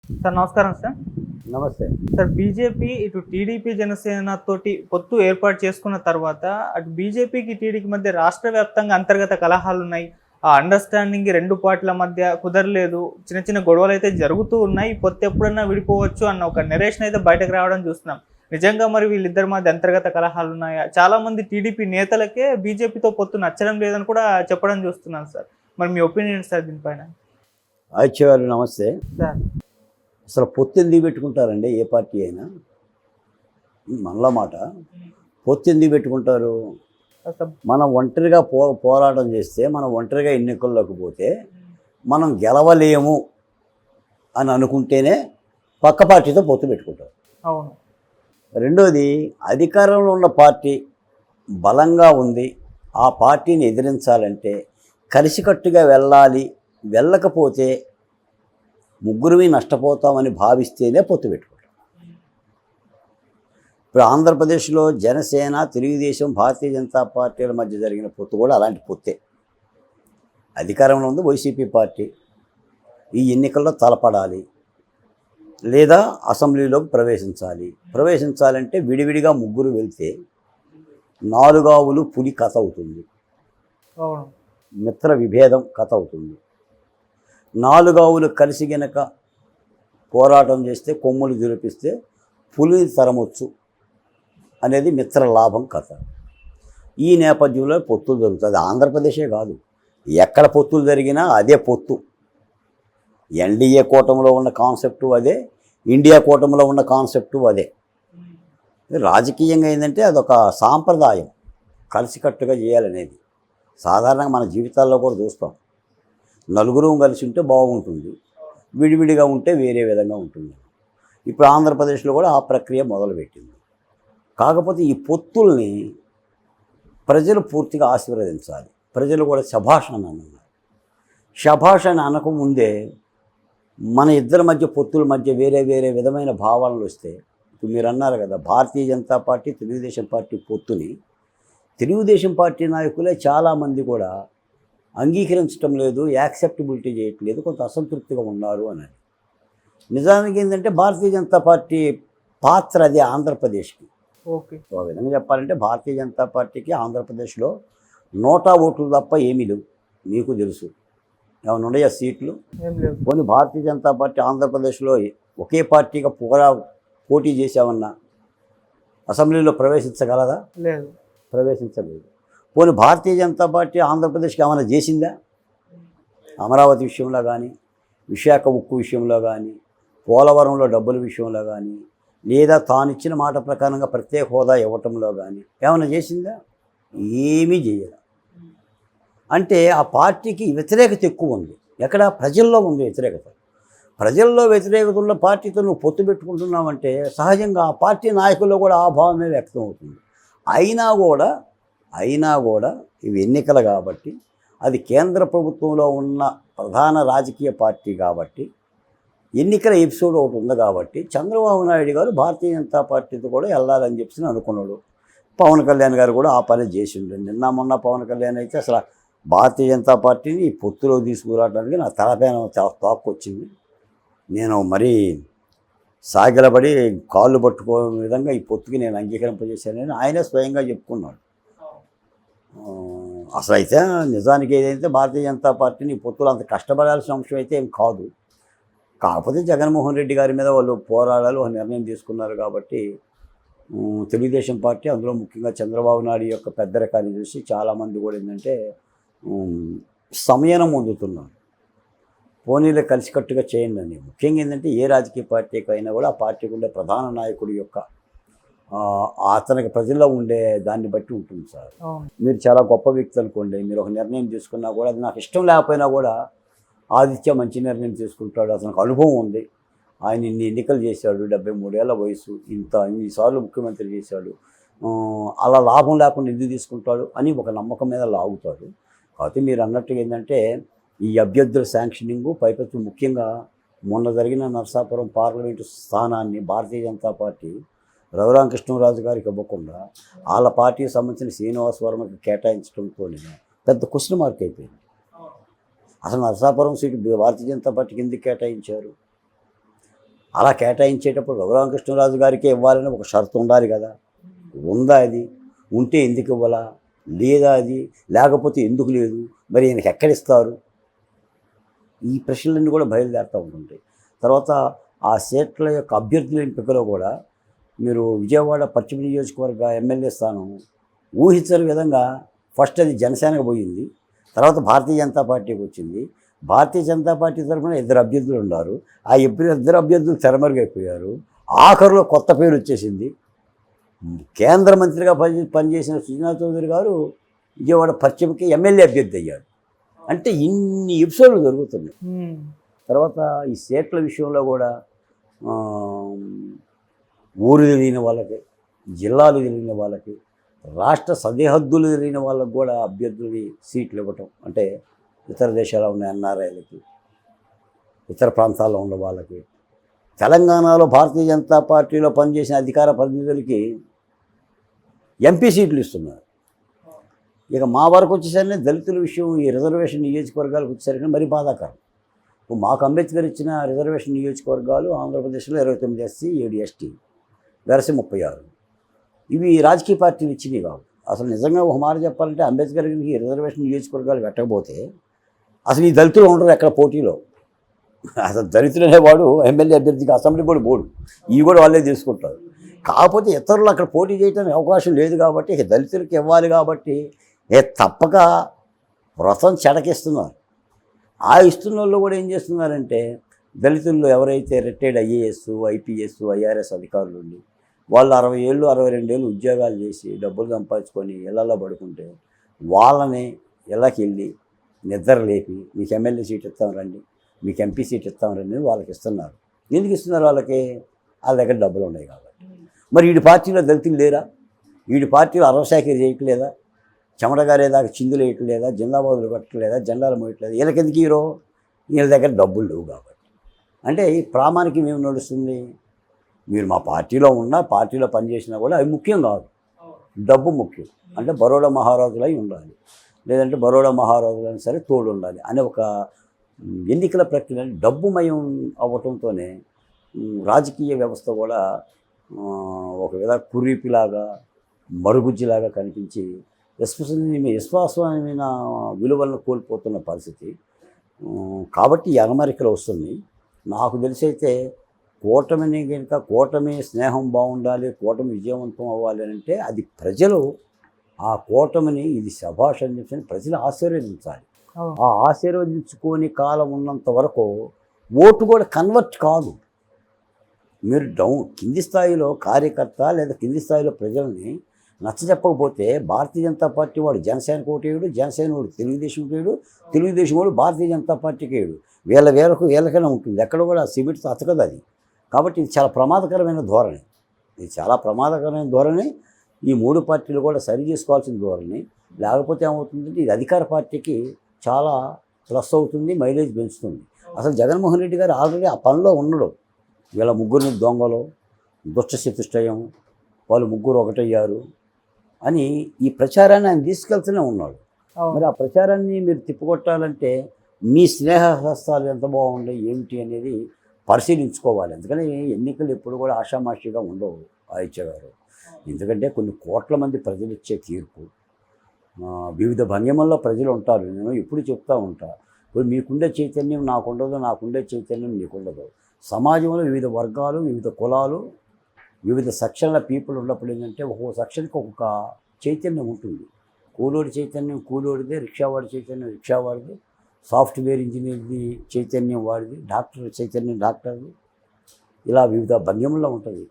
Sir నమస్కారం sir. నమస్తే. Sir BJP ఇటు టీడీపీ, జనసేన తోటి పొత్తు ఏర్పాటు చేసుకున్న తర్వాత అటు బీజేపీకి, టీడీపీ మధ్య రాష్ట్ర వ్యాప్తంగా అంతర్గత కలహాలున్నాయి. ఆ అండర్‌స్టాండింగ్ 2 పార్టీల మధ్య కుదరలేదు. చిన్న చిన్న గొడవలైతే జరుగుతూ ఉన్నాయి. పొత్తు ఎప్పుడన్నా విడిపోవచ్చు అన్న ఒక నరేషన్ అయితే బయటకు రావడం చూస్తున్నాం. నిజంగా మరి వీళ్ళిద్దరి మధ్య అంతర్గత కలహాలున్నాయా? చాలామంది టీడీపీ నేతలకే బీజేపీతో పొత్తు నచ్చడం లేదని కూడా చెప్పడం చూస్తున్నాను సార్. మరి మీ ఒపీనియన్ ఏంటి సార్ దీనిపైన? ఆదిత్య నమస్తే. సార్ అసలు పొత్తు ఎందుకు పెట్టుకుంటారండి ఏ పార్టీ అయినా? మనలో మాట. పొత్తు ఎందుకు పెట్టుకుంటారు? అసలు మనం ఒంటరిగా పోరాటం చేస్తే, మనం ఒంటరిగా ఎన్నికల్లోకి పోతే మనం గెలవలేము అని అనుకుంటేనే పక్క పార్టీతో పొత్తు పెట్టుకుంటారు. అవును. రెండోది, అధికారంలో ఉన్న పార్టీ బలంగా ఉంది, ఆ పార్టీని ఎదిరించాలంటే కలిసికట్టుగా వెళ్ళాలి. వెళ్ళకపోతే ముగ్గురువి నష్టపోతామని భావిస్తేనే పొత్తు పెట్టుకుంటాం. ఇప్పుడు ఆంధ్రప్రదేశ్లో జనసేన, తెలుగుదేశం, భారతీయ జనతా పార్టీల మధ్య జరిగిన పొత్తు కూడా అలాంటి పొత్తే. అధికారంలో ఉంది వైసీపీ పార్టీ, ఈ ఎన్నికల్లో తలపడాలి లేదా అసెంబ్లీలోకి ప్రవేశించాలంటే విడివిడిగా ముగ్గురు వెళ్తే 4 ఆవులు పులి కథ అవుతుంది, అవును. మిత్ర విభేదం కథ అవుతుంది. 4 ఆవులు కలిసి గనక పోరాటం చేస్తే, కొమ్ములు దులిపిస్తే పులిని తరమొచ్చు అనేది మిత్ర లాభం కథ. ఈ నేపథ్యంలో పొత్తులు జరుగుతుంది. ఆంధ్రప్రదేశే కాదు, ఎక్కడ పొత్తులు జరిగినా అదే పొత్తు. ఎన్డీఏ కూటమిలో ఉన్న కాన్సెప్టు అదే, ఇండియా కూటమిలో ఉన్న కాన్సెప్టు అదే. రాజకీయంగా ఏంటంటే అదొక సాంప్రదాయం, కలిసికట్టుగా చేయాలనేది. సాధారణంగా మన జీవితాల్లో కూడా చూస్తాం. నలుగురు కలిసి ఉంటే బాగుంటుంది, విడివిడిగా ఉంటే వేరే విధంగా ఉంటుంది. ఇప్పుడు ఆంధ్రప్రదేశ్లో కూడా ఆ ప్రక్రియ మొదలుపెట్టింది. కాకపోతే ఈ పొత్తుల్ని ప్రజలు పూర్తిగా ఆశీర్వదించాలి. ప్రజలు కూడా శభాష్ అని అన్నారు. శభాష్ అని అనకముందే మన ఇద్దరి మధ్య పొత్తుల మధ్య వేరే వేరే విధమైన భావనలు వస్తే, ఇప్పుడు మీరు అన్నారు కదా, భారతీయ జనతా పార్టీ, తెలుగుదేశం పార్టీ పొత్తుని తెలుగుదేశం పార్టీ నాయకులే చాలామంది కూడా అంగీకరించడం లేదు, యాక్సెప్టబిలిటీ చేయట్లేదు, కొంత అసంతృప్తిగా ఉన్నారు అని. నిజానికి ఏంటంటే భారతీయ జనతా పార్టీ పాత్ర అది ఆంధ్రప్రదేశ్కి. ఓకే. ఒక విధంగా చెప్పాలంటే భారతీయ జనతా పార్టీకి ఆంధ్రప్రదేశ్లో 100 ఓట్లు తప్ప ఏమీ లేవు. మీకు తెలుసు, ఏమైనా ఉన్నాయా సీట్లు? ఏం లేదు. కొన్ని భారతీయ జనతా పార్టీ ఆంధ్రప్రదేశ్లో ఒకే పార్టీగా పోటీ చేసామన్నా అసెంబ్లీలో ప్రవేశించగలదా? లేదు. ప్రవేశించలేదు. పోనీ భారతీయ జనతా పార్టీ ఆంధ్రప్రదేశ్కి ఏమైనా చేసిందా? అమరావతి విషయంలో కానీ, విశాఖ ఉక్కు విషయంలో కానీ, పోలవరంలో డబ్బుల విషయంలో కానీ, లేదా తానిచ్చిన మాట ప్రకారంగా ప్రత్యేక హోదా ఇవ్వటంలో కానీ ఏమైనా చేసిందా? ఏమీ చేయాలి. అంటే ఆ పార్టీకి వ్యతిరేకత ఎక్కువ ఉంది. ఎక్కడ? ప్రజల్లో ఉంది వ్యతిరేకత. ప్రజల్లో వ్యతిరేకత ఉన్న పార్టీతో నువ్వు పొత్తు పెట్టుకుంటున్నావంటే సహజంగా ఆ పార్టీ నాయకుల్లో కూడా ఆ భావమే వ్యక్తం అవుతుంది. అయినా కూడా ఇవి ఎన్నికలు కాబట్టి, అది కేంద్ర ప్రభుత్వంలో ఉన్న ప్రధాన రాజకీయ పార్టీ కాబట్టి, ఎన్నికల ఎపిసోడ్ ఒకటి ఉంది కాబట్టి చంద్రబాబు నాయుడు గారు భారతీయ జనతా పార్టీతో కూడా వెళ్ళాలని చెప్పి అనుకున్నాడు. పవన్ కళ్యాణ్ గారు కూడా ఆ పని చేసిండు. నిన్న మొన్న పవన్ కళ్యాణ్ అయితే అసలు భారతీయ జనతా పార్టీని ఈ పొత్తులో తీసుకురావడానికి నా తలపైన తాక్కొచ్చింది. నేను మరీ సాగిలపడి కాళ్ళు పట్టుకోని విధంగా ఈ పొత్తుకి నేను అంగీకరింపజేశానని ఆయనే స్వయంగా చెప్పుకున్నాడు. అసలు అయితే నిజానికి ఏదైతే భారతీయ జనతా పార్టీని పొత్తులు అంత కష్టపడాల్సిన అంశం అయితే ఏం కాదు. కాకపోతే జగన్మోహన్ రెడ్డి గారి మీద వాళ్ళు పోరాడాలి, ఒక నిర్ణయం తీసుకున్నారు కాబట్టి తెలుగుదేశం పార్టీ, అందులో ముఖ్యంగా చంద్రబాబు నాయుడు యొక్క పెద్దరికాన్ని చూసి చాలామంది కూడా ఏంటంటే సంయమనం పొందుతున్నారు. పోనీలో కలిసికట్టుగా చేయండి అని. ముఖ్యంగా ఏంటంటే ఏ రాజకీయ పార్టీకి అయినా కూడా ఆ పార్టీకి ఉండే ప్రధాన నాయకుడి యొక్క అతనికి ప్రజల్లో ఉండే దాన్ని బట్టి ఉంటుంది సార్. మీరు చాలా గొప్ప వ్యక్తి అనుకోండి, మీరు ఒక నిర్ణయం తీసుకున్నా కూడా అది నాకు ఇష్టం లేకపోయినా కూడా ఆదిత్య మంచి నిర్ణయం తీసుకుంటాడు, అతనికి అనుభవం ఉంది, ఆయన ఇన్ని ఎన్నికలు చేశాడు, 73 ఏళ్ల వయసు, ఇన్నిసార్లు ముఖ్యమంత్రి చేశాడు, అలా లాభం లేకుండా ఎందుకు తీసుకుంటాడు అని ఒక నమ్మకం మీద లాగుతాడు. కాబట్టి మీరు అన్నట్టుగా ఏంటంటే ఈ అభ్యర్థుల శాంక్షనింగు, పైపెచ్చు ముఖ్యంగా మొన్న జరిగిన నరసాపురం పార్లమెంటు స్థానాన్ని భారతీయ జనతా పార్టీ రఘురామకృష్ణరాజు గారికి ఇవ్వకుండా వాళ్ళ పార్టీకి సంబంధించిన శ్రీనివాస్ వర్మకి కేటాయించడంతో పెద్ద క్వశ్చన్ మార్క్ అయిపోయింది. అసలు నరసాపురం సీటు భారతీయ జనతా పార్టీకి ఎందుకు కేటాయించారు? అలా కేటాయించేటప్పుడు రఘురామకృష్ణరాజు గారికే ఇవ్వాలని ఒక షరతు ఉండాలి కదా. ఉందా అది? ఉంటే ఎందుకు ఇవ్వాలా? లేదా అది? లేకపోతే ఎందుకు లేదు? మరి ఈయనకి ఎక్కడిస్తారు? ఈ ప్రశ్నలన్నీ కూడా బయలుదేరుతూ ఉంటుంటాయి. తర్వాత ఆ సీట్ల యొక్క అభ్యర్థుల ఎంపికలో కూడా మీరు విజయవాడ పశ్చిమ నియోజకవర్గ ఎమ్మెల్యే స్థానం ఊహించని విధంగా ఫస్ట్ అది జనసేనకు పోయింది, తర్వాత భారతీయ జనతా పార్టీకి వచ్చింది. భారతీయ జనతా పార్టీ తరఫున 2 అభ్యర్థులు ఉన్నారు. ఆ 2 అభ్యర్థులు తెరమరుగైపోయారు. ఆఖరులో కొత్త పేరు వచ్చేసింది. కేంద్ర మంత్రిగా పనిచేసిన సుజనా చౌదరి గారు విజయవాడ పశ్చిమకి ఎమ్మెల్యే అభ్యర్థి అయ్యాడు. అంటే ఇన్ని ఎపిసోడ్లు జరుగుతున్నాయి. తర్వాత ఈ సీట్ల విషయంలో కూడా ఊరు తెలియని వాళ్ళకి, జిల్లాలు తెలియని వాళ్ళకి, రాష్ట్ర సరిహద్దులు తెలియని వాళ్ళకి కూడా అభ్యర్థులకి సీట్లు ఇవ్వటం, అంటే ఇతర దేశాల్లో ఉన్న ఎన్ఆర్ఐలకి, ఇతర ప్రాంతాల్లో ఉన్న వాళ్ళకి, తెలంగాణలో భారతీయ జనతా పార్టీలో పనిచేసిన అధికార ప్రతినిధులకి ఎంపీ సీట్లు ఇస్తున్నారు. ఇక మా వరకు వచ్చేసరికి దళితుల విషయం, ఈ రిజర్వేషన్ నియోజకవర్గాలకు వచ్చేసరికి మరీ బాధాకరం. మాకు అంబేద్కర్ ఇచ్చిన రిజర్వేషన్ నియోజకవర్గాలు ఆంధ్రప్రదేశ్లో 29 ఎస్సీ, 7 ఎస్టీ, వెరసి 36. ఇవి రాజకీయ పార్టీలు ఇచ్చినవి కావు. అసలు నిజంగా ఒక మాట చెప్పాలంటే అంబేద్కర్కి రిజర్వేషన్ నియోజకవర్గాలు పెట్టకపోతే అసలు ఈ దళితులు ఉండరు ఎక్కడ పోటీలో. అసలు దళితులు అనేవాడు ఎమ్మెల్యే అభ్యర్థికి అసెంబ్లీ కూడా పోడు. ఇవి కూడా వాళ్ళే తీసుకుంటారు. కాకపోతే ఇతరులు అక్కడ పోటీ చేయడానికి అవకాశం లేదు కాబట్టి ఇక దళితులకు ఇవ్వాలి కాబట్టి తప్పక వ్రతం చెడకిస్తున్నారు. ఆ ఇస్తున్న వాళ్ళు కూడా ఏం చేస్తున్నారంటే దళితుల్లో ఎవరైతే రిటైర్డ్ ఐఏఎస్, ఐపీఎస్, ఐఆర్ఎస్ అధికారులు ఉండి వాళ్ళు 60 ఏళ్ళు 62 ఏళ్ళు ఉద్యోగాలు చేసి డబ్బులు సంపాదించుకొని ఇళ్లలో పడుకుంటే వాళ్ళని ఇళ్ళకి వెళ్ళి నిద్ర లేపి మీకు ఎమ్మెల్యే సీట్ ఇస్తాం రండి, మీకు ఎంపీ సీట్ ఇస్తాం రండి వాళ్ళకి ఇస్తున్నారు. ఎందుకు ఇస్తున్నారు? వాళ్ళకి వాళ్ళ దగ్గర డబ్బులు ఉన్నాయి కాబట్టి. మరి వీడి పార్టీలో దళితులు లేరా? వీడి పార్టీలో అరవశాఖలు చేయట్లేదా? చెమటగారేదాకా చిందులు వేయట్లేదా? జిందాబాదులు కట్టలేదా? జెండాలు మోయట్లేదా? వీళ్ళకెందుకు హీరో? వీళ్ళ దగ్గర డబ్బులు లేవు కాబట్టి. అంటే ఈ ప్రామాణికం ఏమి నడుస్తుంది? మీరు మా పార్టీలో ఉన్నా, పార్టీలో పనిచేసినా కూడా అవి ముఖ్యం కాదు, డబ్బు ముఖ్యం. అంటే బరోడా మహారాజులై ఉండాలి, లేదంటే బరోడా మహారాజులైనా సరే తోడు ఉండాలి అనే ఒక ఎన్నికల ప్రక్రియ డబ్బుమయం అవ్వటంతోనే రాజకీయ వ్యవస్థ కూడా ఒక విధంగా కురీపిలాగా, మరుగుజ్జిలాగా కనిపించి విశ్వాసమైన విలువలను కోల్పోతున్న పరిస్థితి. కాబట్టి ఈ అమరికలు వస్తుంది. నాకు తెలిసైతే కూటమిని కనుక కూటమి స్నేహం బాగుండాలి, కూటమి విజయవంతం అవ్వాలి అంటే అది ప్రజలు ఆ కూటమిని ఇది శభాష్ అని చెప్పి ప్రజలు ఆశీర్వదించాలి. ఆ ఆశీర్వదించుకొని కాలం ఉన్నంత వరకు ఓటు కూడా కన్వర్ట్ కాదు. మీరు కింది స్థాయిలో కార్యకర్త లేదా కింది స్థాయిలో ప్రజల్ని నచ్చజెప్పకపోతే భారతీయ జనతా పార్టీ వాడు జనసేనకు ఓటేయడు, జనసేన వాడు తెలుగుదేశం వేయడు, తెలుగుదేశం వాడు భారతీయ జనతా పార్టీకి వేయడు. వీళ్ళకైనా ఉంటుంది, ఎక్కడ కూడా సిబిట్తో అతకదు అది. కాబట్టి ఇది చాలా ప్రమాదకరమైన ధోరణి. ఇది చాలా ప్రమాదకరమైన ధోరణి. ఈ 3 పార్టీలు కూడా సరి చేసుకోవాల్సిన ధోరణి. లేకపోతే ఏమవుతుందంటే ఇది అధికార పార్టీకి చాలా ప్లస్ అవుతుంది, మైలేజ్ పెంచుతుంది. అసలు జగన్మోహన్ రెడ్డి గారు ఆల్రెడీ ఆ పనిలో ఉండడు. వీళ్ళ ముగ్గురిని దొంగలు, దుష్ట చతుష్టయం, వాళ్ళు ముగ్గురు ఒకటయ్యారు అని ఈ ప్రచారాన్ని ఆయన తీసుకెళ్తూనే ఉన్నాడు. మరి ఆ ప్రచారాన్ని మీరు తిప్పికొట్టాలంటే మీ స్నేహ హస్తాలు ఎంత బాగుండే ఏమిటి అనేది పరిశీలించుకోవాలి. ఎందుకని ఎన్నికలు ఎప్పుడు కూడా ఆషామాషిగా ఉండవు ఆదిత్య గారు. ఎందుకంటే కొన్ని కోట్ల మంది ప్రజలు ఇచ్చే తీర్పు, వివిధ భంగిమల్లో ప్రజలు ఉంటారు. నేను ఎప్పుడు చెప్తూ ఉంటా, ఇప్పుడు మీకుండే చైతన్యం నాకుండదు, నాకుండే చైతన్యం నీకుండదు. సమాజంలో వివిధ వర్గాలు, వివిధ కులాలు, వివిధ సెక్షన్ల పీపుల్ ఉన్నప్పుడు ఏంటంటే ఒక్కొక్క సెక్షన్కి ఒక్కొక్క చైతన్యం ఉంటుంది. కూలోడి చైతన్యం కూలోడిదే, రిక్షావాడి చైతన్యం రిక్షావాడిది, సాఫ్ట్వేర్ ఇంజనీర్ది చైతన్యం వాడిది, డాక్టర్ చైతన్యం డాక్టర్ది, ఇలా వివిధ భంగిమల్లో ఉంటుంది.